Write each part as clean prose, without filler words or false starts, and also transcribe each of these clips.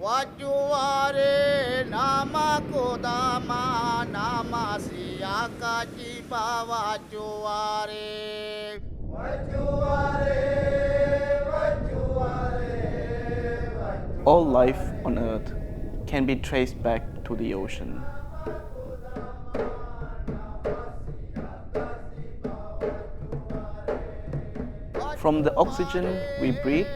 Wajuare nama kodama nama siaka jiba wajuare. All life on Earth can be traced back to the ocean. From the oxygen we breathe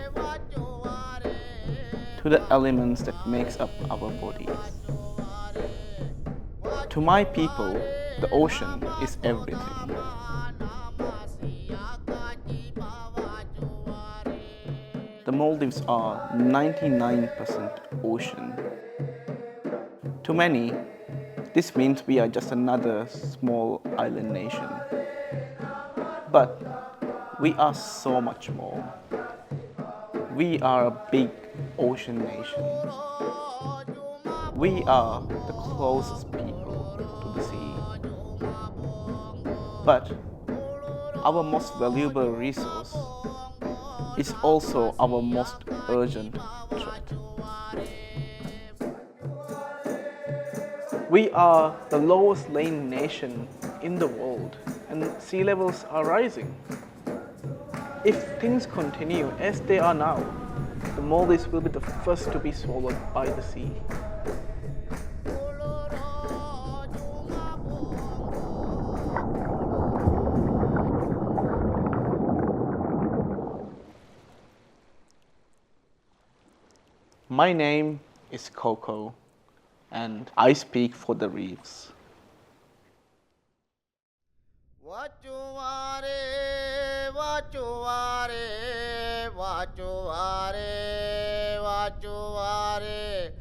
to the elements that makes up our bodies. To my people, the ocean is everything. The Maldives are 99% ocean. To many, this means we are just another small island nation. But we are so much more. We are a big ocean nation. We are the closest people to the sea. But our most valuable resource is also our most urgent threat. We are the lowest lying nation in the world, and sea levels are rising. If things continue as they are now, the Maldives will be the first to be swallowed by the sea. My name is Coco, and I speak for the reefs. Wajuare, wajuare, wajuare, wajuare.